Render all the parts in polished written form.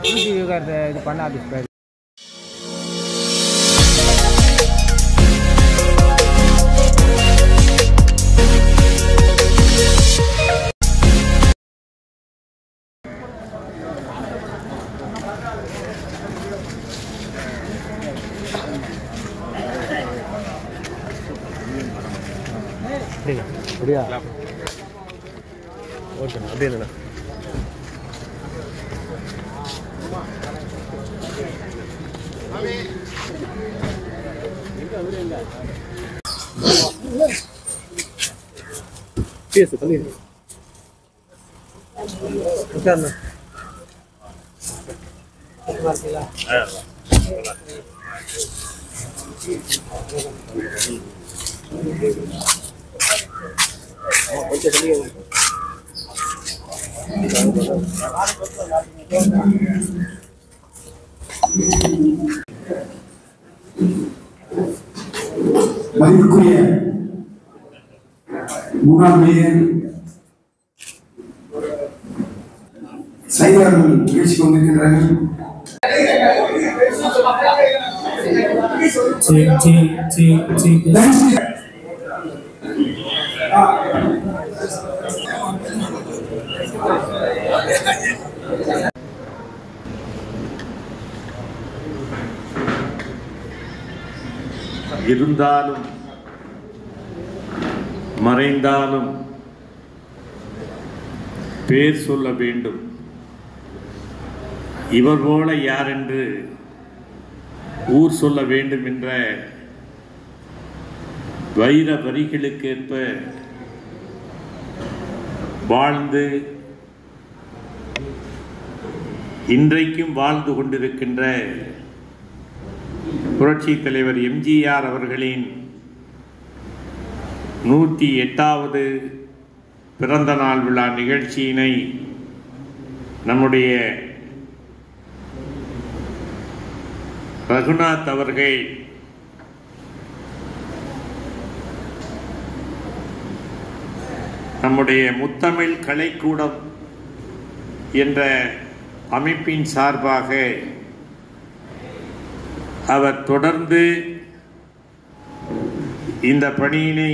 இது பண்ண ஆஃபீஸ் பேர் அப்படியா ஓகே அப்படியே இல்லைண்ணா பேசு தள்ளி உட்கார்ண்ணா கொஞ்சம் தள்ளி மதிப்புக்குரிய முன்னாள் மேயர் சைவர்கள் பேசிக் கொண்டிருக்கிறார்கள். இருந்தாலும் மறைந்தாலும் பேர் சொல்ல வேண்டும். இவர் போல யார் என்று ஊர் சொல்ல வேண்டும் என்ற வைர வரிகளுக்கேற்ப வாழ்ந்து இன்றைக்கும் வாழ்ந்து கொண்டிருக்கின்ற புரட்சி தலைவர் எம்ஜிஆர் அவர்களின் 108வது பிறந்த நாள் விழா நிகழ்ச்சியினை நம்முடைய ரகுநாத் அவர்கள் நம்முடைய முத்தமிழ் கலைக்கூடம் என்ற அமைப்பின் சார்பாக அவர் தொடர்ந்து இந்த பணியினை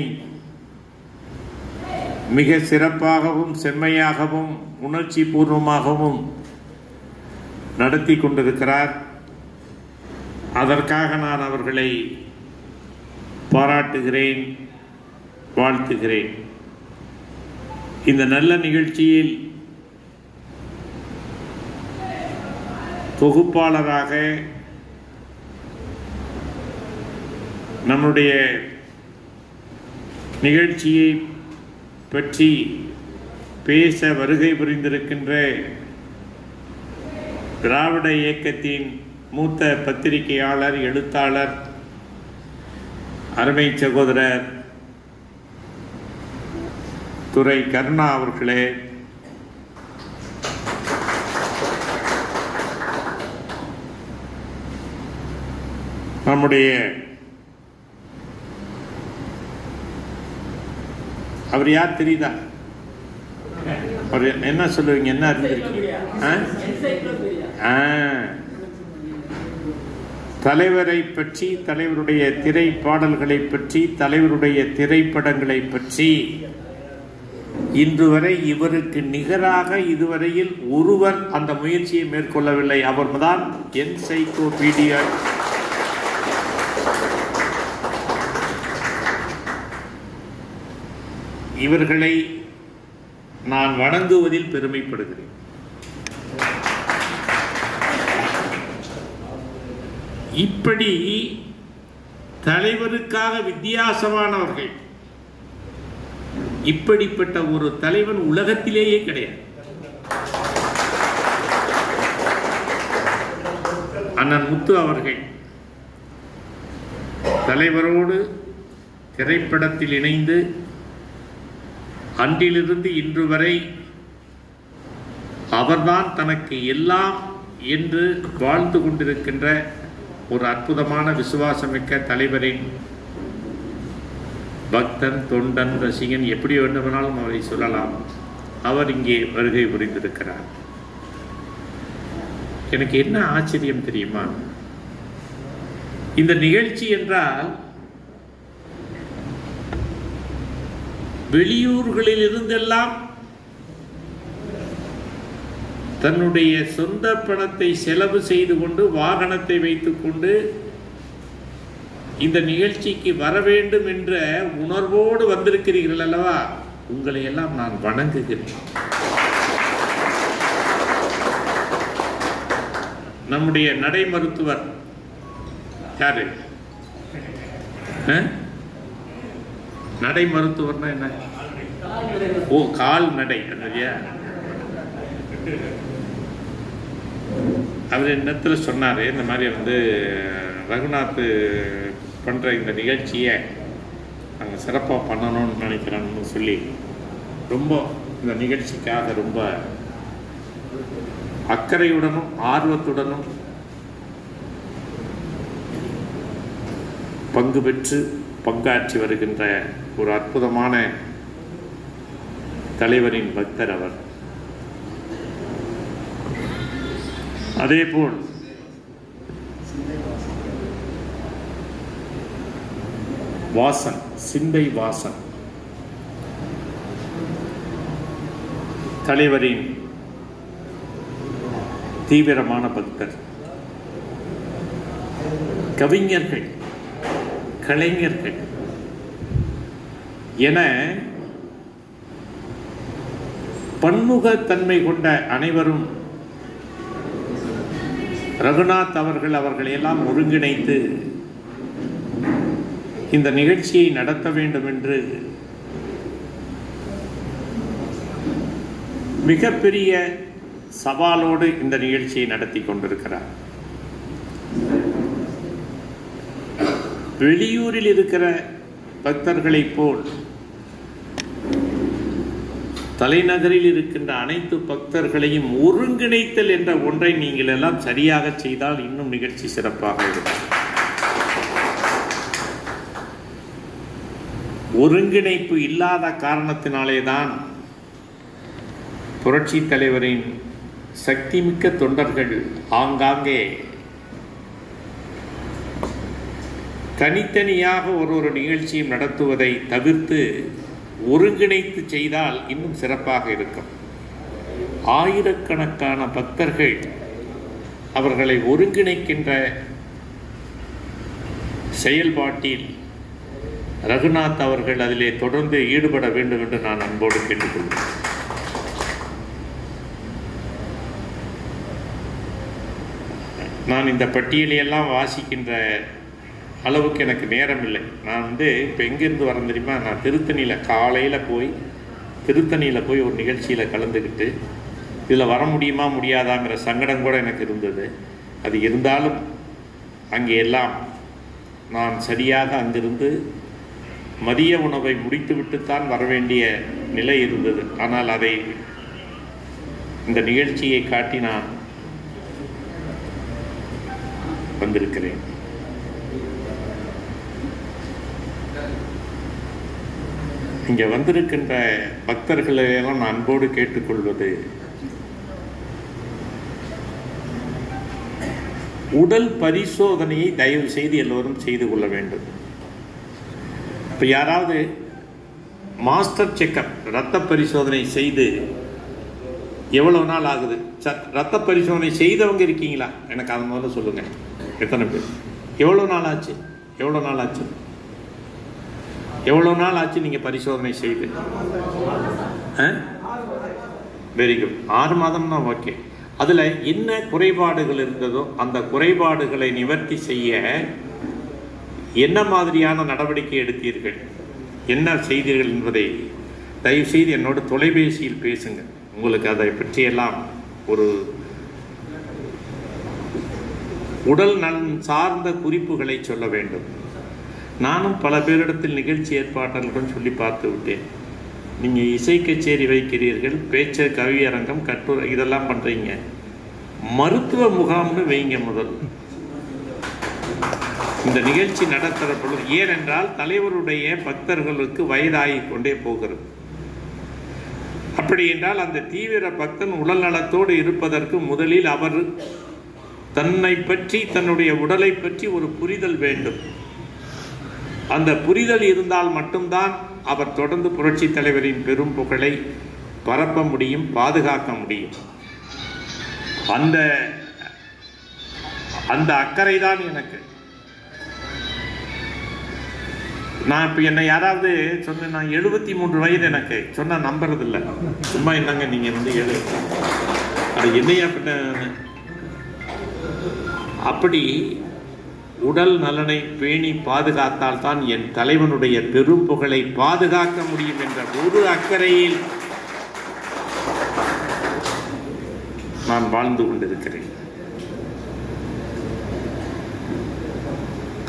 மிக சிறப்பாகவும் செம்மையாகவும் உணர்ச்சி பூர்வமாகவும் நடத்தி கொண்டிருக்கிறார். அதற்காக நான் அவர்களை பாராட்டுகிறேன், வாழ்த்துகிறேன். இந்த நல்ல நிகழ்ச்சியில் தொகுப்பாளராக நம்முடைய நிகழ்ச்சியை பற்றி பேச வருகை புரிந்திருக்கின்ற திராவிட இயக்கத்தின் மூத்த பத்திரிகையாளர், எழுத்தாளர், அருமை சகோதரர் துரை கருணா அவர்களே, நம்முடைய அவர் யார் தெரியுதா? அவர் என்ன சொல்லுவீங்க? என்ன அறிந்திருக்கீங்க? தலைவரை பற்றி, தலைவருடைய திரைப்பாடல்களை பற்றி, தலைவருடைய திரைப்படங்களை பற்றி இன்று வரை இவருக்கு நிகராக இதுவரையில் ஒருவர் அந்த முயற்சியை மேற்கொள்ளவில்லை. அவர்தான் என்சைக்ளோபீடியா. இவர்களை நான் வணங்குவதில் பெருமைப்படுகிறேன். இப்படி தலைவருக்காக வித்தியாசமானவர்கள், இப்படிப்பட்ட ஒரு தலைவன் உலகத்திலேயே கிடையாது. அண்ணன் முத்து அவர்கள் தலைவரோடு திரைப்படத்தில் இணைந்து அன்றிலிருந்து இன்று வரை அவர்தான் தனக்கு எல்லாம் என்று வாழ்ந்து கொண்டிருக்கின்ற ஒரு அற்புதமான விசுவாசமிக்க தலைவரின் பக்தன், தொண்டன், ரசிகன், எப்படி வேண்டுமானாலும் அவரை சொல்லலாம். அவர் இங்கே வருகை புரிந்திருக்கிறார். எனக்கு என்ன ஆச்சரியம் தெரியுமா? இந்த நிகழ்ச்சி என்றால் வெளியூர்களில் இருந்தெல்லாம் தன்னுடைய சொந்த பணத்தை செலவு செய்து கொண்டு வாகனத்தை வைத்துக் கொண்டு இந்த நிகழ்ச்சிக்கு வர வேண்டும் என்ற உணர்வோடு வந்திருக்கிறீர்கள் அல்லவா? உங்களை எல்லாம் நான் வணங்குகிறேன். நம்முடைய நடை மருத்துவர் யாரு? நடை மருத்துவர்னா என்ன? ஓ, கால் நடை. அவர் என்னத்துல சொன்னாரு, இந்த மாதிரி ரகுநாத் பண்ற இந்த நிகழ்ச்சியை நாங்கள் சிறப்பாக பண்ணணும்னு நினைக்கிறோம்னு சொல்லி ரொம்ப இந்த நிகழ்ச்சிக்காக ரொம்ப அக்கறையுடனும் ஆர்வத்துடனும் பங்கு பெற்று பங்காற்றி வருகின்ற ஒரு அற்புதமான தலைவரின் பக்தர் அவர். அதேபோல் வாசன், சிந்தை வாசன் தலைவரின் தீவிரமான பக்தர். கவிஞர்கள், கலைஞர்கள் என பன்முகத்தன்மை கொண்ட அனைவரும் ரகுநாத் அவர்களை எல்லாம் ஒருங்கிணைத்து இந்த நிகழ்ச்சியை நடத்த வேண்டும் என்று மிகப்பெரிய சவாலோடு இந்த நிகழ்ச்சியை நடத்தி கொண்டிருக்கிறார். வெளியூரில் இருக்கிற பக்தர்களைப் போல் தலைநகரில் இருக்கின்ற அனைத்து பக்தர்களையும் ஒருங்கிணைத்தல் என்ற ஒன்றை நீங்கள் எல்லாம் சரியாக செய்தால் இன்னும் நிகழ்ச்சி சிறப்பாக இருக்கும். ஒருங்கிணைப்பு இல்லாத காரணத்தினாலேதான் புரட்சி தலைவரின் சக்திமிக்க தொண்டர்கள் ஆங்காங்கே தனித்தனியாக ஒரு நிகழ்ச்சியும் நடத்துவதை தவிர்த்து ஒருங்கிணைத்து செய்தால் இன்னும் சிறப்பாக இருக்கும். ஆயிரக்கணக்கான பக்தர்கள் அவர்களை ஒருங்கிணைக்கின்ற செயல்பாட்டில் ரகுநாத் அவர்கள் அதிலே தொடர்ந்து ஈடுபட வேண்டும் என்று நான் அன்போடு கேட்டுக்கொள்கிறேன். நான் இந்த பட்டியலையெல்லாம் வாசிக்கின்ற அளவுக்கு எனக்கு நேரம் இல்லை. நான் இப்போ எங்கேருந்து வரேன் தெரியுமா? நான் திருத்தணியில் காலையில் போய் திருத்தணியில் போய் ஒரு நிகழ்ச்சியில் கலந்துக்கிட்டு இதில் வர முடியுமா முடியாதாங்கிற சங்கடம் கூட எனக்கு இருந்தது. அது இருந்தாலும் அங்கே எல்லாம் நான் சரியாக அங்கிருந்து மதிய உணவை முடித்துவிட்டுத்தான் வர வேண்டிய நிலை இருந்தது. ஆனால் அதை இந்த நிகழ்ச்சியை காட்டி நான் வந்திருக்கிறேன். இங்கே வந்திருக்கின்ற பக்தர்களையெல்லாம் நான் அன்போடு கேட்டுக்கொள்வது, உடல் பரிசோதனையை தயவு செய்து எல்லோரும் செய்து கொள்ள வேண்டும். இப்போ யாராவது மாஸ்டர் செக்கப் இரத்த பரிசோதனை செய்து எவ்வளவு நாள் ஆகுது? இரத்த பரிசோதனை செய்தவங்க இருக்கீங்களா? எனக்கு அதை முதல்ல சொல்லுங்கள். எத்தனை பேர்? எவ்வளோ நாள் ஆச்சு? எவ்வளோ நாள் ஆச்சு? எவ்வளோ நாள் ஆச்சு நீங்கள் பரிசோதனை செய்து? Very good. 6 மாதம்னா ஓகே. அதில் என்ன குறைபாடுகள் இருந்ததோ அந்த குறைபாடுகளை நிவர்த்தி செய்ய என்ன மாதிரியான நடவடிக்கை எடுத்தீர்கள், என்ன செய்தீர்கள் என்பதை தயவு செய்து என்னோட தொலைபேசியில் பேசுங்க. உங்களுக்கு அதை பற்றியெல்லாம் ஒரு உடல் நலன் சார்ந்த குறிப்புகளை சொல்ல வேண்டும். நானும் பல பேரிடத்தில் நிகழ்ச்சி ஏற்பாட்டாளர்களுடன் சொல்லி பார்த்து விட்டேன். நீங்கள் இசை கச்சேரி வைக்கிறீர்கள், பேச்சு கவியரங்கம், கட்டுரை இதெல்லாம் பண்ணுறீங்க, மருத்துவ முகாம்னு வைங்க முதல். இந்த நிகழ்ச்சி நடத்துகிற பொழுது, ஏனென்றால் தலைவருடைய பக்தர்களுக்கு வயதாகிக் கொண்டே போகிறது. அப்படி என்றால் அந்த தீவிர பக்தன் உடல் நலத்தோடு இருப்பதற்கு முதலில் அவர் தன்னை பற்றி, தன்னுடைய உடலை பற்றி ஒரு புரிதல் வேண்டும். அந்த புரிதல் இருந்தால் மட்டும்தான் அவர் தொடர்ந்து புரட்சி தலைவரின் பெரும் புகழை பரப்ப முடியும், பாதுகாக்க முடியும். அந்த அக்கறை தான் எனக்கு. நான் இப்போ என்னை யாராவது சொன்ன, நான் 73 வயது எனக்கு சொன்ன நம்புறதில்லை. சும்மா என்னங்க நீங்கள் வந்து அது என்னையா பண்ண. அப்படி உடல் நலனை பேணி பாதுகாத்தால் தான் என் தலைவனுடைய பெரும் புகழை பாதுகாக்க முடியும் என்ற ஒரு அக்கறையில் நான் வாழ்ந்து கொண்டிருக்கிறேன்.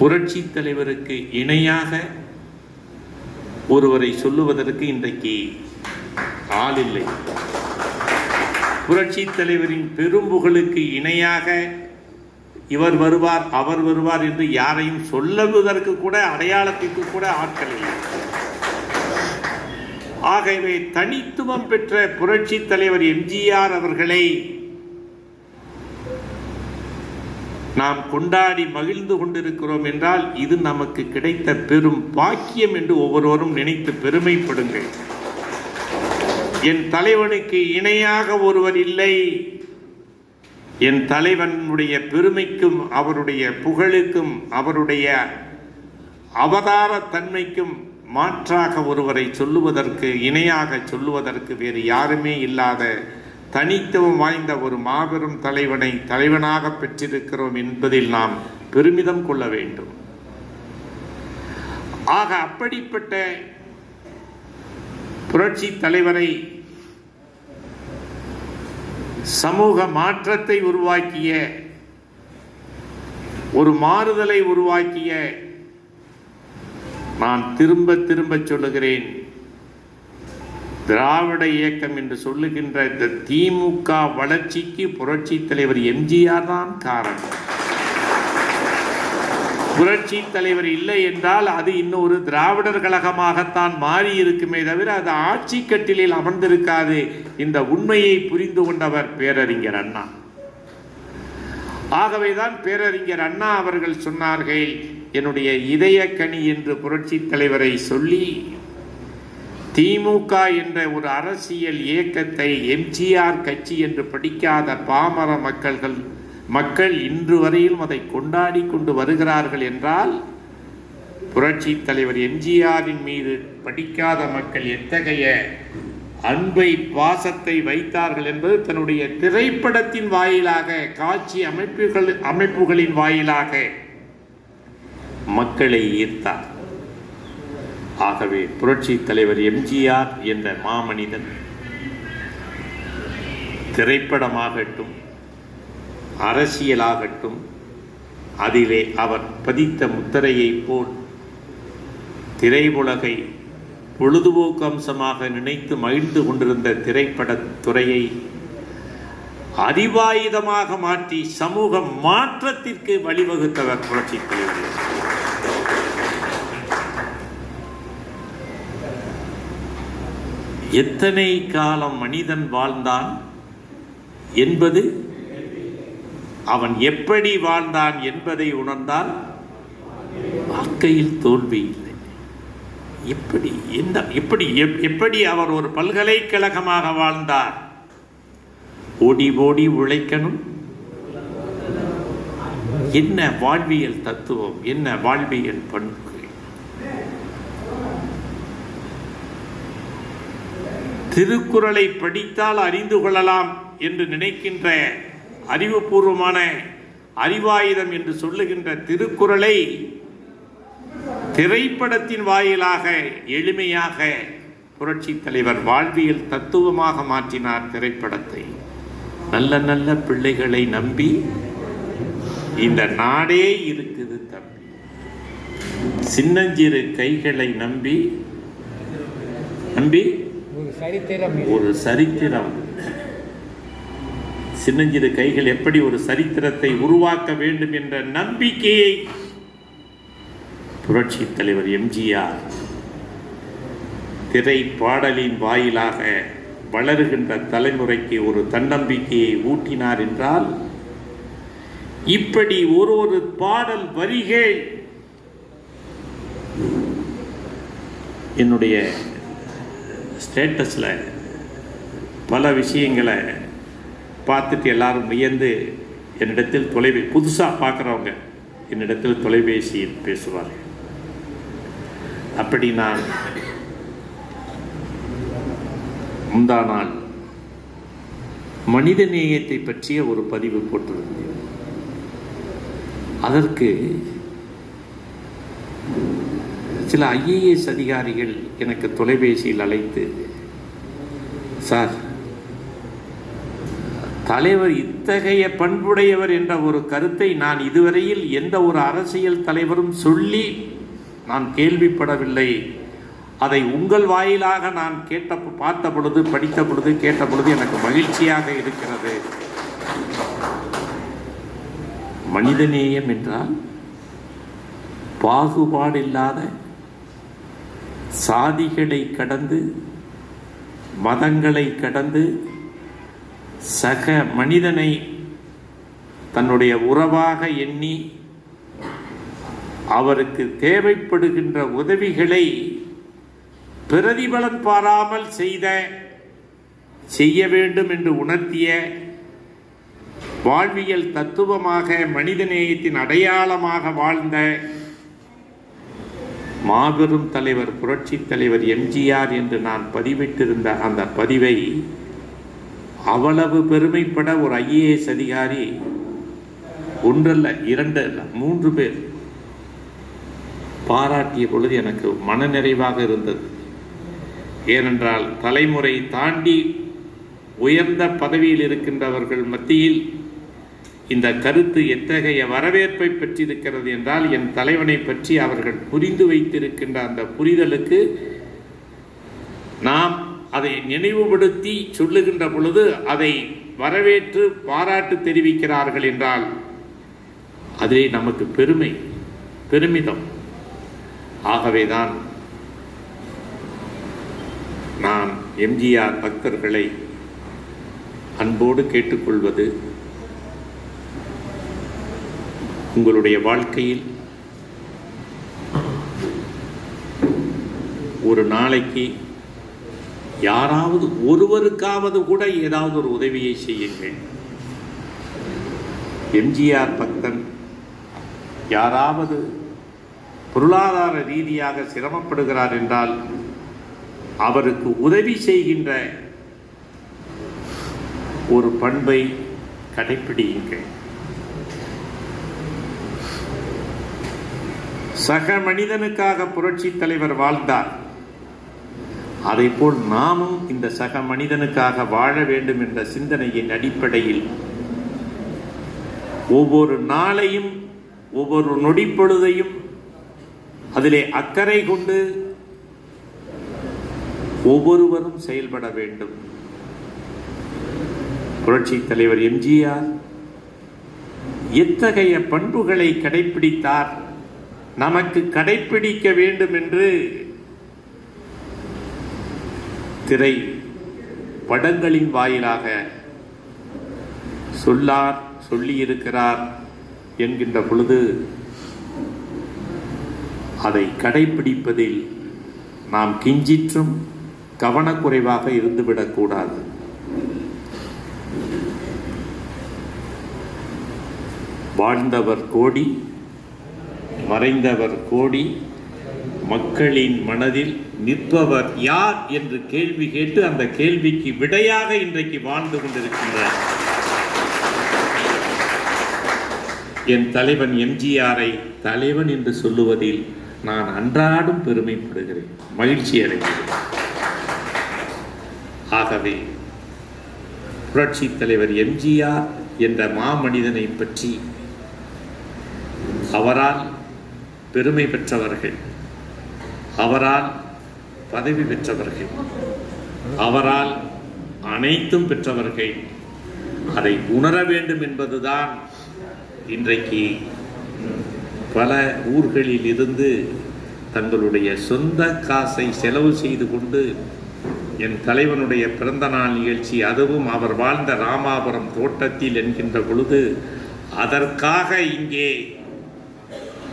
புரட்சி தலைவருக்கு இணையாக ஒருவரை சொல்லுவதற்கு இன்றைக்கு ஆள் இல்லை. புரட்சி தலைவரின் பெரும் புகழுக்கு இணையாக இவர் வருவார், அவர் வருவார் என்று யாரையும் சொல்லுவதற்கு கூட, அடையாளத்திற்கு கூட ஆட்கள் இல்லை. ஆகவே தனித்துவம் பெற்ற புரட்சி தலைவர் எம்ஜிஆர் அவர்களை நாம் கொண்டாடி மகிழ்ந்து கொண்டிருக்கிறோம் என்றால் இது நமக்கு கிடைத்த பெரும் பாக்கியம் என்று ஒவ்வொருவரும் நினைத்து பெருமைப்படுங்கள். என் தலைவனுக்கு இணையாக ஒருவர் இல்லை. என் தலைவனுடைய பெருமைக்கும், அவருடைய புகழுக்கும், அவருடைய அவதார தன்மைக்கும் மாற்றாக ஒருவரை சொல்லுவதற்கு, இணையாக சொல்லுவதற்கு வேறு யாருமே இல்லாத தனித்துவம் வாய்ந்த ஒரு மாபெரும் தலைவனை தலைவனாக பெற்றிருக்கிறோம் என்பதில் நாம் பெருமிதம் கொள்ள வேண்டும். ஆக அப்படிப்பட்ட புரட்சி தலைவரை, சமூக மாற்றத்தை உருவாக்கிய, ஒரு மாறுதலை உருவாக்கிய, நான் திரும்ப திரும்ப சொல்லுகிறேன், திராவிட இயக்கம் என்று சொல்லுகின்ற இந்த திமுக வளர்ச்சிக்கு புரட்சி தலைவர் எம்ஜிஆர் தான் காரணம். புரட்சி தலைவர் இல்லை என்றால் அது இன்னொரு திராவிடர் கழகமாகத்தான் மாறி இருக்குமே தவிர அது ஆட்சி கட்டிலில் அமர்ந்திருக்காது. இந்த உண்மையை புரிந்து கொண்டவர் பேரறிஞர் அண்ணா. ஆகவேதான் பேரறிஞர் அண்ணா அவர்கள் சொன்னார்கள், என்னுடைய இதயக்கனி என்று புரட்சி தலைவரை சொல்லி திமுக என்ற ஒரு அரசியல் இயக்கத்தை எம்ஜிஆர் கட்சி என்று படிக்காத பாமர மக்கள் இன்று வரையிலும் அதை கொண்டாடி கொண்டு வருகிறார்கள் என்றால் புரட்சி தலைவர் எம்ஜிஆரின் மீது படிக்காத மக்கள் எத்தகைய அன்பை, பாசத்தை வைத்தார்கள் என்பது தன்னுடைய திரைப்படத்தின் வாயிலாக, காட்சி அமைப்புகளின் வாயிலாக மக்களை ஈர்த்தார். ஆகவே புரட்சி தலைவர் எம்ஜிஆர் என்ற மாமனிதன் திரைப்படமாகட்டும், அரசியலாகட்டும், அதிலே அவர் பதித்த முத்திரையை போல் திரையுலகை பொழுதுபோக்கு அம்சமாக நினைத்து மகிழ்ந்து கொண்டிருந்த திரைப்படத் துறையை அறிவாயுதமாக மாற்றி சமூக மாற்றத்திற்கு வழிவகுத்தவர் புரட்சி தலைவர். எத்தனை காலம் மனிதன் வாழ்ந்தான் என்பது, அவன் எப்படி வாழ்ந்தான் என்பதை உணர்ந்தால் வாழ்க்கையில் தோல்வி இல்லை. எப்படி அவர் ஒரு பல்கலைக்கழகமாக வாழ்ந்தார். ஓடி ஓடி உழைக்கணும். என்ன வாழ்வியல் தத்துவம், என்ன வாழ்வியல் பண்புகள். திருக்குறளை படித்தால் அறிந்து கொள்ளலாம் என்று நினைக்கின்ற அறிவுபூர்வமான அறிவாயுதம் என்று சொல்லுகின்ற திருக்குறளை திரைப்படத்தின் வாயிலாக எளிமையாக புரட்சி தலைவர் வாழ்வியல் தத்துவமாக மாற்றினார். திரைப்படத்தை நல்ல நல்ல பிள்ளைகளை நம்பி இந்த நாடே இருக்குது தம்பி, சின்னஞ்சிறு கைகளை நம்பி ஒரு சரித்திரம், சின்னஞ்சிறு கைகள் எப்படி ஒரு சரித்திரத்தை உருவாக்க வேண்டும் என்ற நம்பிக்கையை புரட்சி தலைவர் எம்ஜிஆர் திரை பாடலின் வாயிலாக வளருகின்ற தலைமுறைக்கு ஒரு தன்னம்பிக்கையை ஊட்டினார் என்றால் இப்படி ஒரு பாடல் வரிகள் என்னுடைய ஸ்டேட்டஸில் பல விஷயங்களை பார்த்துட்டு எல்லாரும் வியந்து என்னிடத்தில் புதுசாக பார்க்குறவங்க என்னிடத்தில் தொலைபேசியில் பேசுவார்கள். அப்படி நான் முந்தா நாள் மனித நேயத்தை பற்றிய ஒரு பதிவு போட்டிருந்தேன். அதற்கு சில IAS அதிகாரிகள் எனக்கு தொலைபேசியில் அழைத்து, சார், தலைவர் இத்தகைய பண்புடையவர் என்ற ஒரு கருத்தை நான் இதுவரையில் எந்த ஒரு அரசியல் தலைவரும் சொல்லி நான் கேள்விப்படவில்லை. அதை உங்கள் வாயிலாக நான் பார்த்த பொழுது, படித்த பொழுது, கேட்ட பொழுது எனக்கு மகிழ்ச்சியாக இருக்கிறது. மனிதநேயம் என்றால் பாகுபாடில்லாத, சாதிகளை கடந்து, மதங்களை கடந்து சக மனிதனை தன்னுடைய உறவாக எண்ணி அவருக்கு தேவைப்படுகின்ற உதவிகளை பிரதிபலன் பாராமல் செய்ய வேண்டும் என்று உணர்த்திய வாழ்வியல் தத்துவமாக, மனிதநேயத்தின் அடையாளமாக வாழ்ந்த மாபெரும் தலைவர், புரட்சி தலைவர் எம்ஜிஆர் என்று நான் பதிவிட்டிருந்த அந்த பதிவை அவ்வளவு பெருமைப்பட ஒரு IAS அதிகாரி, ஒன்றல்ல, இரண்டு அல்ல, 3 பேர் பாராட்டிய பொழுது எனக்கு மனநிறைவாக இருந்தது. ஏனென்றால் தலைமுறை தாண்டி உயர்ந்த பதவியில் இருக்கின்றவர்கள் மத்தியில் இந்த கருத்து எத்தகைய வரவேற்பை பெற்றிருக்கிறது என்றால், என் தலைவனை பற்றி அவர்கள் புரிந்து வைத்திருக்கின்ற அந்த புரிதலுக்கு நாம் அதை நினைவுபடுத்தி சொல்லுகின்ற பொழுது அதை வரவேற்று பாராட்டு தெரிவிக்கிறார்கள் என்றால் அதிலே நமக்கு பெருமிதம். ஆகவேதான் நான் எம்ஜிஆர் பக்தர்களை அன்போடு கேட்டுக்கொள்வது, உங்களுடைய வாழ்க்கையில் ஒரு நாளைக்கு யாராவது ஒருவருக்காவது கூட ஏதாவது ஒரு உதவியை செய்யுங்கள். எம்ஜிஆர் பக்தன் யாராவது பொருளாதார ரீதியாக சிரமப்படுகிறார் என்றால் அவருக்கு உதவி செய்கின்ற ஒரு பண்பை கடைப்பிடியுங்கள். சக மனிதனுக்காக புரட்சி தலைவர் வாழ்ந்தார். அதைப்போல் நாமும் இந்த சக மனிதனுக்காக வாழ வேண்டும் என்ற சிந்தனையின் அடிப்படையில் ஒவ்வொரு நாளையும், ஒவ்வொரு நொடிப்பொழுதையும் அதிலே அக்கறை கொண்டு ஒவ்வொருவரும் செயல்பட வேண்டும். புரட்சி தலைவர் எம்ஜிஆர் எத்தகைய பண்புகளை கடைப்பிடித்தார், நமக்கு கடைப்பிடிக்க வேண்டும் என்று திரை படங்களின் வாயிலாக சொல்லியிருக்கிறார் என்கின்ற பொழுது அதை கடைப்பிடிப்பதில் நாம் கிஞ்சிற்றும் கவனக்குறைவாக இருந்துவிடக்கூடாது. வாழ்ந்தவர் கோடி, மறைந்தவர் கோடி, மக்களின் மனதில் நிற்பவர் யார் என்று கேள்வி கேட்டு அந்த கேள்விக்கு விடையாக இன்றைக்கு வாழ்ந்து கொண்டிருக்கின்றார் என் தலைவன் எம்ஜிஆரை தலைவன் என்று சொல்லுவதில் நான் அன்றாடும் பெருமைப்படுகிறேன், மகிழ்ச்சி அடைகிறேன். ஆகவே புரட்சி தலைவர் எம்ஜிஆர் என்ற மாமனிதனை பற்றி, அவரால் பெருமை பெற்றவர்கள், அவரால் பதவி பெற்றவர்கள், அவரால் அனைத்தும் பெற்றவர்கள் அதை உணர வேண்டும் என்பதுதான் இன்றைக்கு பல ஊர்களில் இருந்து தங்களுடைய சொந்த காசை செலவு செய்து கொண்டு என் தலைவனுடைய பிறந்த நாள் நிகழ்ச்சி, அதுவும் அவர் வாழ்ந்த ராமாபுரம் தோட்டத்தில் என்கின்ற பொழுது அதற்காக இங்கே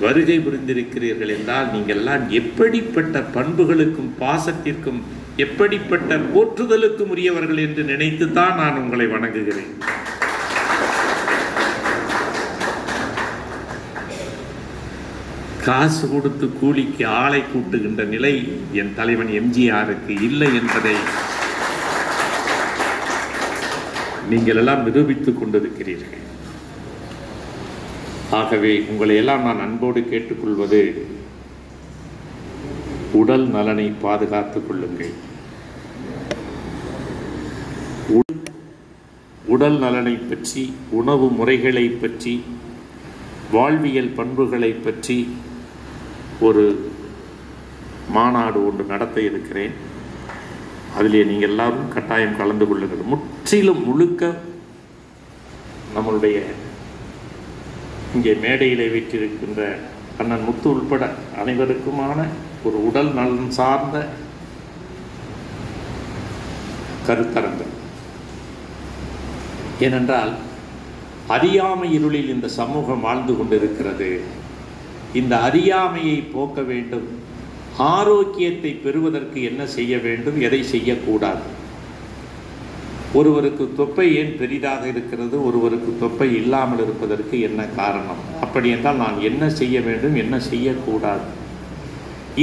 வருகை புரிந்திருக்கிறீர்கள் என்றால் நீங்கள்லாம் எப்படிப்பட்ட பண்புகளுக்கும் பாசத்திற்கும் எப்படிப்பட்ட போற்றுதலுக்கும் உரியவர்கள் என்று நினைத்துத்தான் நான் உங்களை வணங்குகிறேன். காசு கொடுத்து கூலிக்கு ஆளை கூட்டுகின்ற நிலை என் தலைவன் எம்ஜிஆருக்கு இல்லை என்பதை நீங்கள் எல்லாம் நிரூபித்துக் கொண்டிருக்கிறீர்கள். ஆகவே உங்களை எல்லாம் நான் அன்போடு கேட்டுக்கொள்வது, உடல் நலனை பாதுகாத்துக் கொள்ளுங்கள். உடல் நலனை பற்றி, உணவு முறைகளை பற்றி, வாழ்வியல் பண்புகளை பற்றி ஒரு மாநாடு ஒன்று நடத்த இருக்கிறேன். அதிலே நீங்கள் எல்லாரும் கட்டாயம் கலந்து கொள்ளுங்கள். முற்றிலும் முழுக்க நம்மளுடைய இங்கே மேடையிலே வைத்திருக்கின்ற அண்ணன் முத்து உள்பட அனைவருக்குமான ஒரு உடல் நலன் சார்ந்த கருத்தரங்கம். ஏனென்றால் அறியாமை இருளில் இந்த சமூகம் வாழ்ந்து கொண்டிருக்கிறது. இந்த அறியாமையை போக்க வேண்டும். ஆரோக்கியத்தை பெறுவதற்கு என்ன செய்ய வேண்டும், எதை செய்யக்கூடாது. ஒருவருக்கு தொப்பை ஏன் பெரிதாக இருக்கிறது, ஒருவருக்கு தொப்பை இல்லாமல் இருப்பதற்கு என்ன காரணம், அப்படி என்றால் நான் என்ன செய்ய வேண்டும், என்ன செய்யக்கூடாது,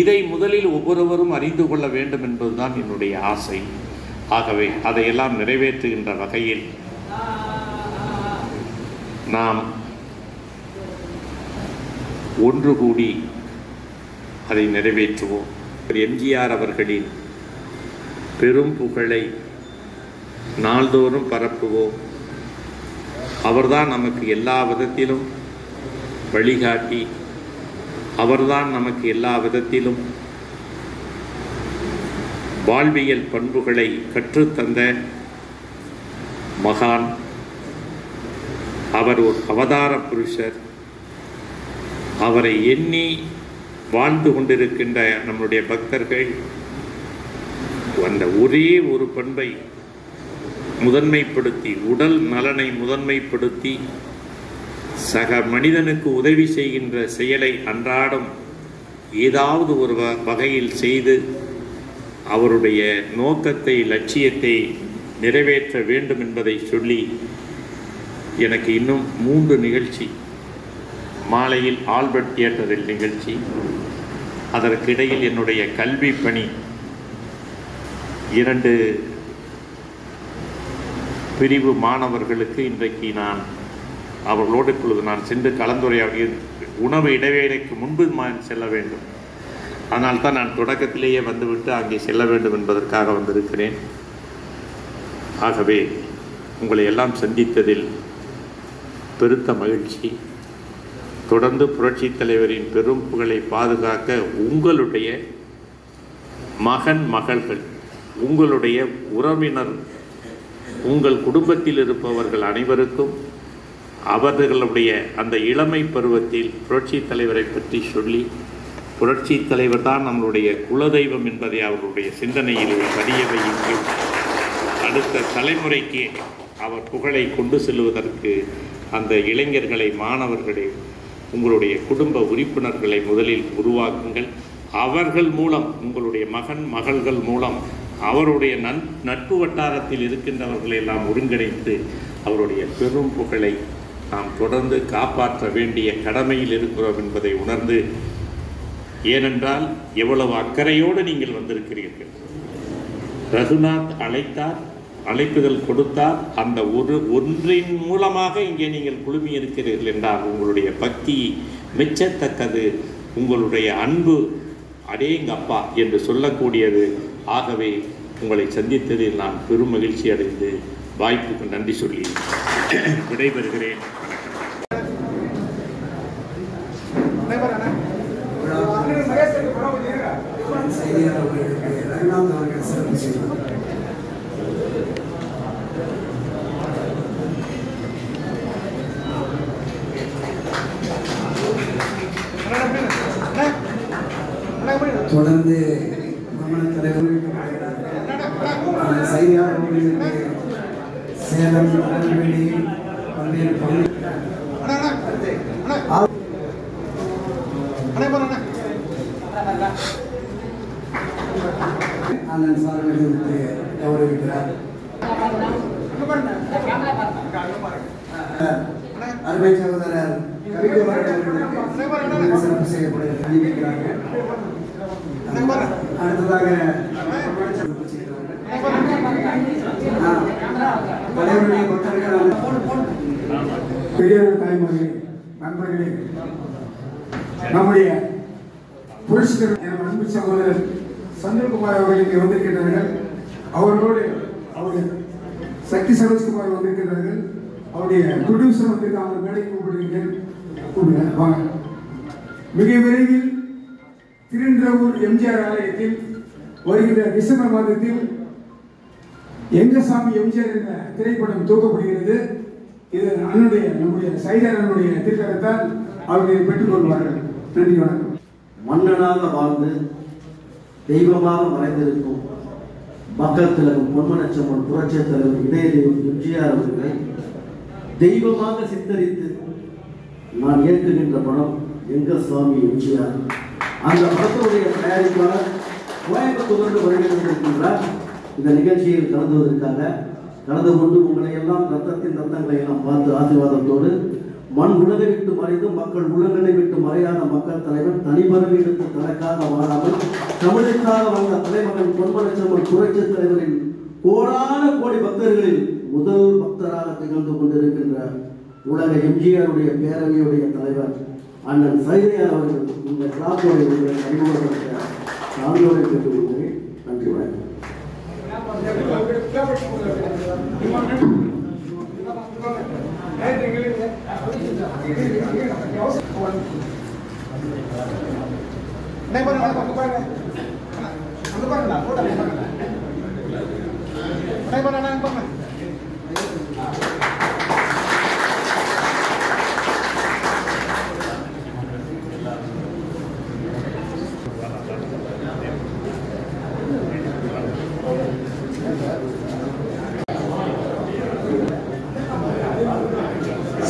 இதை முதலில் ஒவ்வொருவரும் அறிந்து கொள்ள வேண்டும் என்பதுதான் என்னுடைய ஆசை. ஆகவே அதையெல்லாம் நிறைவேற்றுகின்ற வகையில் நாம் ஒன்று கூடி அதை நிறைவேற்றுவோம். எம்ஜிஆர் அவர்களின் பெரும் புகழை நாள்தோறும் பரப்புவோம். அவர்தான் நமக்கு எல்லா விதத்திலும் வழிகாட்டி, அவர்தான் நமக்கு எல்லா விதத்திலும் வாழ்வியல் பண்புகளை கற்றுத்தந்த மகான். அவர் ஒரு அவதார புருஷர். அவரை எண்ணி வாழ்ந்து கொண்டிருக்கின்ற நம்முடைய பக்தர்கள் அந்த ஒரே ஒரு பண்பை முதன்மைப்படுத்தி, உடல் நலனை முதன்மைப்படுத்தி, சக மனிதனுக்கு உதவி செய்கின்ற செயலை அன்றாடம் ஏதாவது ஒரு வகையில் செய்து அவருடைய நோக்கத்தை, லட்சியத்தை நிறைவேற்ற வேண்டும் என்பதை சொல்லி, எனக்கு இன்னும் 3 நிகழ்ச்சி, மாலையில் ஆல்பர்ட் தியேட்டரில் நிகழ்ச்சி, அதற்கிடையில் என்னுடைய கல்வி பணி 2 பிரிவு மாணவர்களுக்கு இன்றைக்கு நான் அவர்களோடு இப்பொழுது நான் சென்று கலந்துரையாடி, உணவு இடைவேளைக்கு முன்பு செல்ல வேண்டும். அதனால் தான் நான் தொடக்கத்திலேயே வந்துவிட்டு அங்கே செல்ல வேண்டும் என்பதற்காக வந்திருக்கிறேன். ஆகவே உங்களை எல்லாம் சந்தித்ததில் பெருத்த மகிழ்ச்சி. தொடர்ந்து புரட்சித் தலைவரின் பெரும் புகழை பாதுகாக்க உங்களுடைய மகன், மகள்கள், உங்களுடைய உறவினர், உங்கள் குடும்பத்தில் இருப்பவர்கள் அனைவருக்கும் அவர்களுடைய அந்த இளமை பருவத்தில் புரட்சித் தலைவரை பற்றி சொல்லி, புரட்சித் தலைவர் தான் நம்மளுடைய குலதெய்வம் என்பதை அவர்களுடைய சிந்தனையில் பதிய வையுங்கள். அடுத்த தலைமுறைக்கு அவர் புகழை கொண்டு செல்வதற்கு அந்த இளைஞர்களை, மாணவர்களை, உங்களுடைய குடும்ப உறுப்பினர்களை முதலில் உருவாக்குங்கள். அவர்கள் மூலம், உங்களுடைய மகன் மகள்கள் மூலம் அவருடைய நட்பு வட்டாரத்தில் இருக்கின்றவர்களை எல்லாம் ஒருங்கிணைத்து அவருடைய பெரும் புகழை நாம் தொடர்ந்து காப்பாற்ற வேண்டிய கடமையில் இருக்கிறோம் என்பதை உணர்ந்து, ஏனென்றால் எவ்வளவு அக்கறையோடு நீங்கள் வந்திருக்கிறீர்கள். ரகுநாத் அழைத்தார், அழைப்புதல் கொடுத்தார். அந்த ஒன்றின் மூலமாக இங்கே நீங்கள் குழுமி இருக்கிறீர்கள் என்றால் உங்களுடைய பக்தி மெச்சத்தக்கது, உங்களுடைய அன்பு அடேங்கப்பா என்று சொல்லக்கூடியது. ஆகவே உங்களை சந்தித்ததில் நான் பெரும் மகிழ்ச்சி அடைந்து வாய்ப்புக்கு நன்றி சொல்லி விடைபெறுகிறேன். தொடர்ந்து மாமன தலைவர் செய்தியாளர்களுக்கு சேலம், பல்வேறு பகுதி அண்ணன் சார்பில் கௌரவிக்கிறார். அருமை சகோதரர் கவிக்குமார் சிறப்பு செய்யப்படுகிறது அறிவிக்கிறார்கள். அடுத்ததாக தலைவருடைய மக்கள் பெரியவர் தாய்மொழி நண்பர்களே, நம்முடைய புரட்சிகர் அன்பு சகோதரர் சந்திரகுமார் அவர்கள் இங்கே வந்திருக்கின்றார்கள். அவர்களோடு அவர்கள் சக்தி சரோஜ்குமார் வந்திருக்கிறார்கள். அவருடைய ப்ரொடியூசர் வந்திருக்க அவங்க மேடைக்கு கூப்பிடுங்க. மிக விரைவில் திருநின்றவூர் எம்ஜிஆர் ஆலயத்தில் வருகின்ற டிசம்பர் மாதத்தில் எங்கசாமி எம்ஜிஆர் என்ற திரைப்படம் துவக்கப்படுகிறது. இது நம்முடைய சைதாரனுடைய திருக்கரத்தால் அவர்களை பெற்றுக் கொள்வார்கள். நன்றி, வணக்கம். மன்னனாக வாழ்ந்து தெய்வமாக மறைந்திருக்கும் மக்கள் திலகம் பொன்மனச்செம்மல் புரட்சித் தலைவர் இதய தெய்வம் எம்ஜிஆர் அவர்களை தெய்வமாக சித்தரித்து நான் இயக்குகின்ற படம் எங்கசாமி எம்ஜிஆர். அந்த படத்தினுடைய தயாரிப்பாளர் கோயம்புத்தூரிலிருந்து வருகின்றார். இந்த நிகழ்ச்சியில் கலந்து கொண்டு உங்களை எல்லாம் ரத்தங்களை எல்லாம் பார்த்து ஆசீர்வாதத்தோடு மண் உலகை விட்டு மறைந்து மக்கள் உள்ளங்களை விட்டு மறையாத மக்கள் தலைவர் தனிமரவை எடுத்து தனக்காக வாழாமல் தமிழுக்காக வாழ்ந்த தலைமகன் பொன்மனச்செம்மல் புரட்சித் தலைவரின் கோடான கோடி பக்தர்களில் முதல் பக்தராக திகழ்ந்து கொண்டிருக்கின்ற உலக எம்ஜிஆருடைய பேரவையுடைய தலைவர் அண்ணன் சைதையார் அவர்கள் இந்த கிளாஸோடு உங்களை அறிமுகப்படுத்த சான்றோரை பெற்றுக் கொள்கிறேன். நன்றி, வணக்கம்.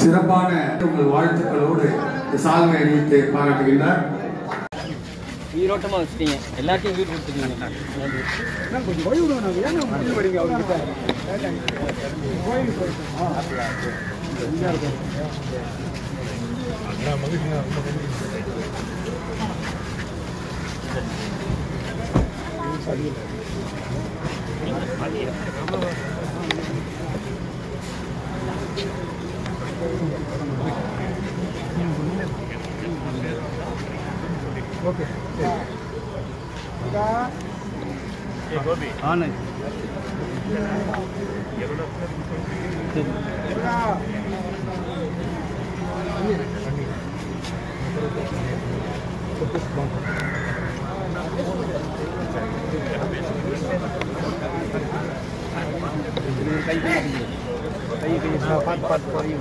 சிறப்பான உங்கள் வாழ்த்துக்களோடு சாதனை அணிவித்து பாராட்டுகின்றார். ஈரோட்டமா வச்சுட்டீங்க, எல்லாத்தையும் வீடு கொடுத்துட்டீங்க. ஓகே, பெரிய பார்த்து போகுது.